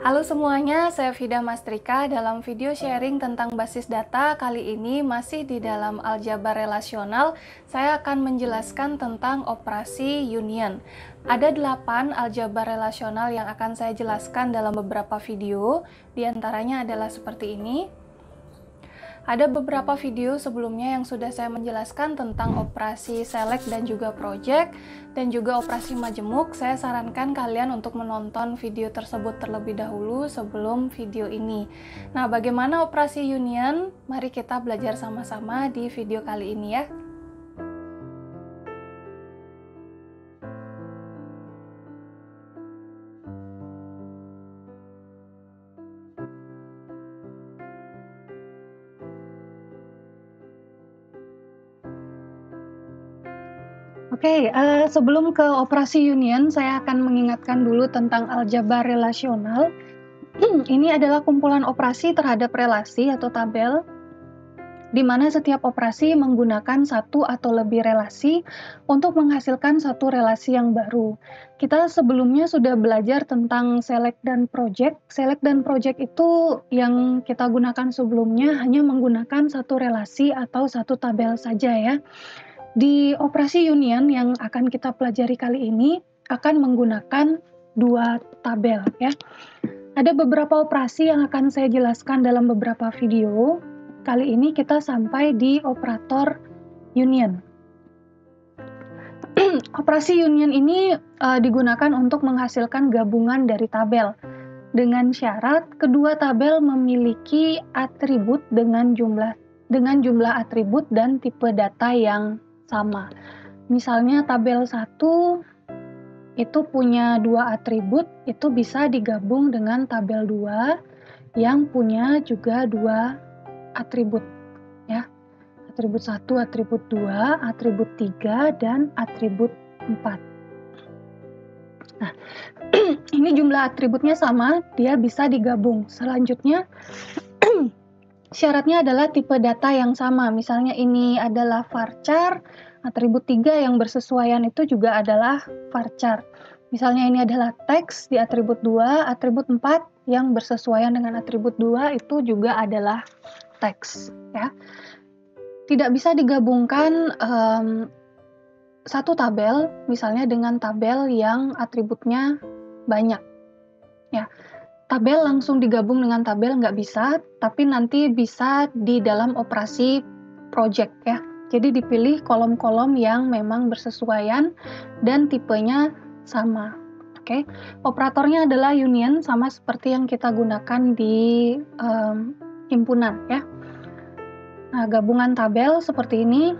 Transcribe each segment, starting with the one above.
Halo semuanya, saya Vida Mastrika. Dalam video sharing tentang basis data, kali ini masih di dalam aljabar relasional, saya akan menjelaskan tentang operasi union. Ada 8 aljabar relasional yang akan saya jelaskan dalam beberapa video, diantaranya adalah seperti ini. Ada beberapa video sebelumnya yang sudah saya menjelaskan tentang operasi select dan juga project, dan juga operasi majemuk. Saya sarankan kalian untuk menonton video tersebut terlebih dahulu sebelum video ini. Nah, bagaimana operasi union? Mari kita belajar sama-sama di video kali ini ya. Oke, sebelum ke operasi union, saya akan mengingatkan dulu tentang aljabar relasional. Ini adalah kumpulan operasi terhadap relasi atau tabel, di mana setiap operasi menggunakan satu atau lebih relasi untuk menghasilkan satu relasi yang baru. Kita sebelumnya sudah belajar tentang select dan project. Select dan project itu yang kita gunakan sebelumnya hanya menggunakan satu relasi atau satu tabel saja ya. Di operasi union yang akan kita pelajari kali ini akan menggunakan dua tabel ya. Ada beberapa operasi yang akan saya jelaskan dalam beberapa video. Kali ini kita sampai di operator union. Operasi union ini digunakan untuk menghasilkan gabungan dari tabel. Dengan syarat kedua tabel memiliki atribut dengan jumlah atribut dan tipe data yang sama. Misalnya tabel 1 itu punya dua atribut, itu bisa digabung dengan tabel 2 yang punya juga dua atribut ya. Atribut 1, atribut 2, atribut 3 dan atribut 4. Nah, ini jumlah atributnya sama, dia bisa digabung. Selanjutnya syaratnya adalah tipe data yang sama. Misalnya ini adalah varchar, atribut 3 yang bersesuaian itu juga adalah varchar. Misalnya ini adalah teks di atribut 2, atribut 4 yang bersesuaian dengan atribut 2 itu juga adalah teks ya. Tidak bisa digabungkan satu tabel misalnya dengan tabel yang atributnya banyak ya. Tabel langsung digabung dengan tabel nggak bisa, tapi nanti bisa di dalam operasi project ya. Jadi dipilih kolom-kolom yang memang bersesuaian dan tipenya sama. Oke, operatornya adalah union sama seperti yang kita gunakan di himpunan ya. Nah, gabungan tabel seperti ini.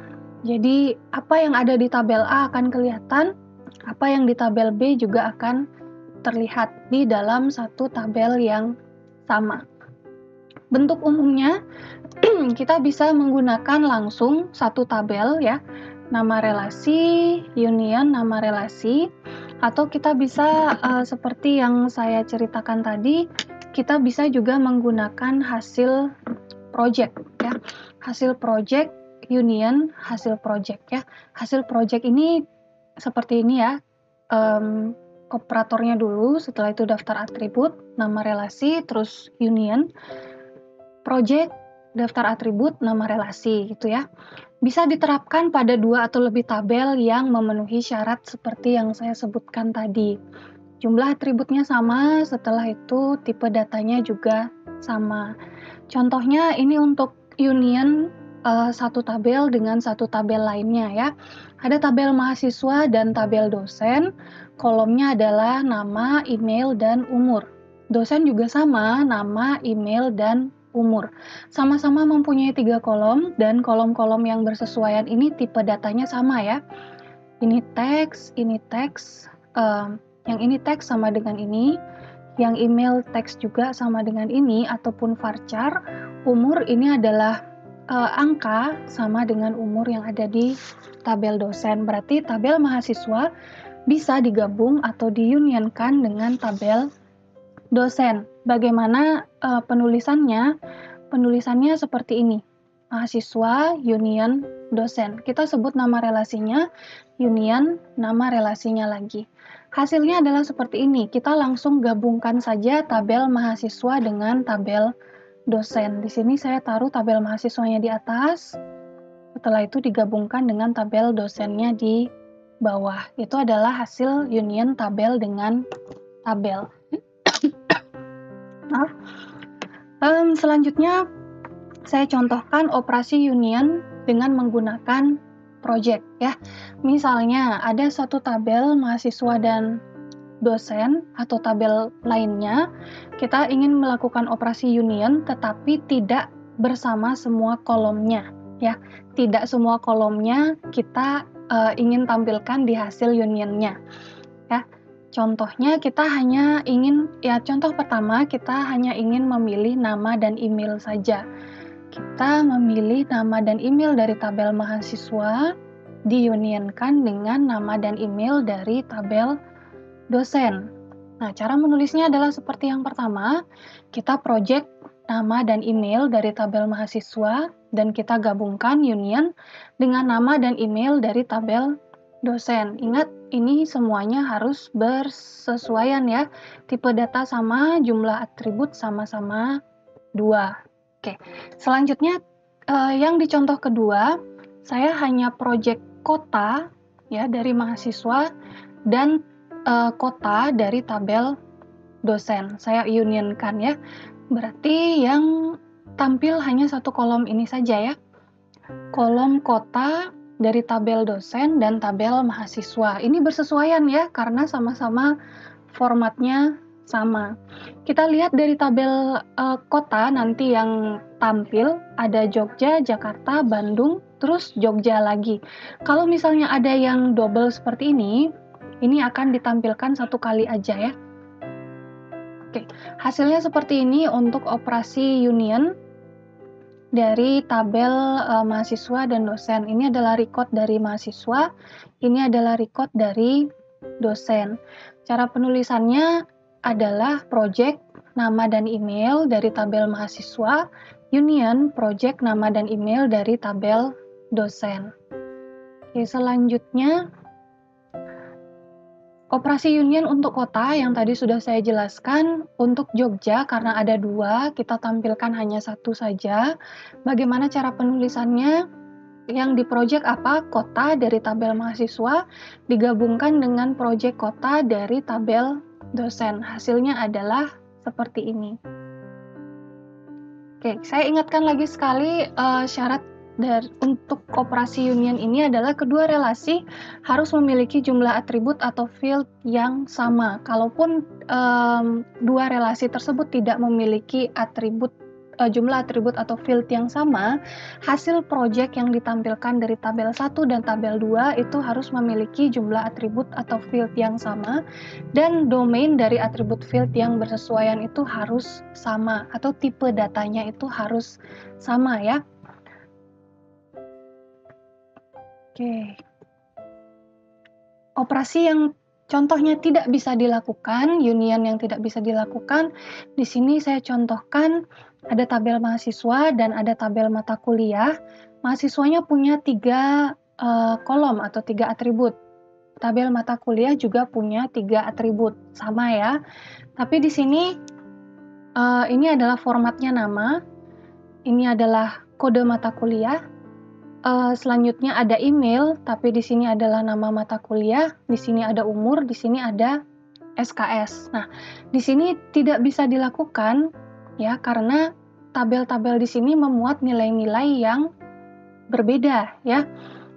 Jadi apa yang ada di tabel A akan kelihatan, apa yang di tabel B juga akan terlihat di dalam satu tabel yang sama. Bentuk umumnya kita bisa menggunakan langsung satu tabel ya, nama relasi, union, nama relasi, atau kita bisa seperti yang saya ceritakan tadi, kita bisa juga menggunakan hasil project ya, hasil project, union, hasil project ya. Hasil project ini seperti ini ya, operatornya dulu, setelah itu daftar atribut, nama relasi, terus union, project, daftar atribut, nama relasi gitu ya. Bisa diterapkan pada dua atau lebih tabel yang memenuhi syarat seperti yang saya sebutkan tadi. Jumlah atributnya sama, setelah itu tipe datanya juga sama. Contohnya ini untuk union satu tabel dengan satu tabel lainnya ya. Ada tabel mahasiswa dan tabel dosen. Kolomnya adalah nama, email, dan umur. Dosen juga sama, nama, email, dan umur. Sama-sama mempunyai 3 kolom, dan kolom-kolom yang bersesuaian ini tipe datanya sama ya. Ini teks, yang ini teks sama dengan ini, yang email teks juga sama dengan ini, ataupun varchar, umur ini adalah angka sama dengan umur yang ada di tabel dosen. Berarti tabel mahasiswa bisa digabung atau diunionkan dengan tabel dosen. Bagaimana penulisannya? Penulisannya seperti ini. Mahasiswa, union, dosen. Kita sebut nama relasinya, union, nama relasinya lagi. Hasilnya adalah seperti ini. Kita langsung gabungkan saja tabel mahasiswa dengan tabel dosen. Di sini saya taruh tabel mahasiswanya di atas. Setelah itu digabungkan dengan tabel dosennya di bawah. Itu adalah hasil union tabel dengan tabel. Nah, selanjutnya saya contohkan operasi union dengan menggunakan project ya. Misalnya ada satu tabel mahasiswa dan dosen atau tabel lainnya, kita ingin melakukan operasi union tetapi tidak bersama semua kolomnya ya. Tidak semua kolomnya kita ingin tampilkan di hasil unionnya ya. Contohnya kita hanya ingin contoh pertama kita hanya ingin memilih nama dan email saja. Kita memilih nama dan email dari tabel mahasiswa, diunionkan dengan nama dan email dari tabel dosen. Nah, cara menulisnya adalah seperti yang pertama, kita project nama dan email dari tabel mahasiswa, dan kita gabungkan union dengan nama dan email dari tabel dosen. Ingat, ini semuanya harus bersesuaian ya. Tipe data sama, jumlah atribut sama-sama 2. Oke, selanjutnya yang di contoh kedua, saya hanya project kota ya dari mahasiswa dan kota dari tabel dosen. Saya unionkan ya. Berarti yang tampil hanya satu kolom ini saja ya. Kolom kota dari tabel dosen dan tabel mahasiswa. Ini bersesuaian ya karena sama-sama formatnya sama. Kita lihat dari tabel kota nanti yang tampil ada Jogja, Jakarta, Bandung, terus Jogja lagi. Kalau misalnya ada yang double seperti ini akan ditampilkan satu kali aja ya. Oke, hasilnya seperti ini untuk operasi union dari tabel mahasiswa dan dosen. Ini adalah record dari mahasiswa, ini adalah record dari dosen. Cara penulisannya adalah project nama dan email dari tabel mahasiswa, union project nama dan email dari tabel dosen. Oke, selanjutnya operasi union untuk kota yang tadi sudah saya jelaskan. Untuk Jogja karena ada 2, kita tampilkan hanya satu saja. Bagaimana cara penulisannya? Yang di project apa? Kota dari tabel mahasiswa digabungkan dengan project kota dari tabel dosen. Hasilnya adalah seperti ini. Oke, saya ingatkan lagi sekali syarat untuk operasi union ini adalah kedua relasi harus memiliki jumlah atribut atau field yang sama. Kalaupun dua relasi tersebut tidak memiliki jumlah atribut atau field yang sama, hasil project yang ditampilkan dari tabel 1 dan tabel 2 itu harus memiliki jumlah atribut atau field yang sama, dan domain dari atribut field yang bersesuaian itu harus sama, atau tipe datanya itu harus sama ya. Oke. Operasi yang contohnya tidak bisa dilakukan, union yang tidak bisa dilakukan, di sini saya contohkan ada tabel mahasiswa dan ada tabel mata kuliah. Mahasiswanya punya 3 kolom atau 3 atribut. Tabel mata kuliah juga punya 3 atribut, sama ya. Tapi di sini ini adalah formatnya nama, ini adalah kode mata kuliah. Selanjutnya ada email, tapi di sini adalah nama mata kuliah, di sini ada umur, di sini ada SKS. Nah, di sini tidak bisa dilakukan ya karena tabel-tabel di sini memuat nilai-nilai yang berbeda ya.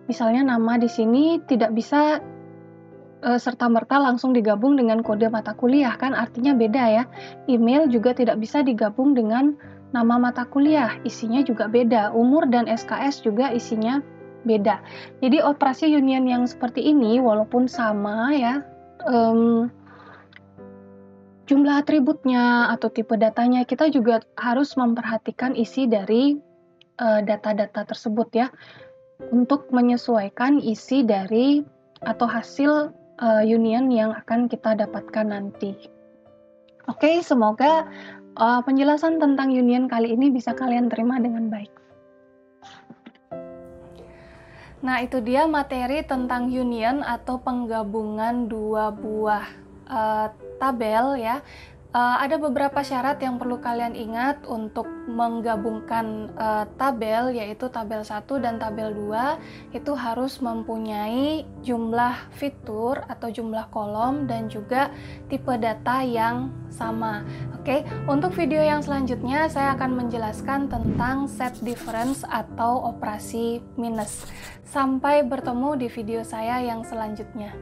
Misalnya nama di sini tidak bisa serta-merta langsung digabung dengan kode mata kuliah kan artinya beda ya. Email juga tidak bisa digabung dengan nama mata kuliah, isinya juga beda. Umur dan SKS juga isinya beda. Jadi operasi union yang seperti ini walaupun sama ya, jumlah atributnya atau tipe datanya kita juga harus memperhatikan isi dari data-data tersebut ya, untuk menyesuaikan isi dari atau hasil union yang akan kita dapatkan nanti. Oke, semoga penjelasan tentang union kali ini bisa kalian terima dengan baik. Nah, itu dia materi tentang union atau penggabungan dua buah tabel ya. Ada beberapa syarat yang perlu kalian ingat untuk menggabungkan tabel, yaitu tabel 1 dan tabel 2 itu harus mempunyai jumlah fitur atau jumlah kolom dan juga tipe data yang sama. Oke, untuk video yang selanjutnya saya akan menjelaskan tentang set difference atau operasi minus. Sampai bertemu di video saya yang selanjutnya.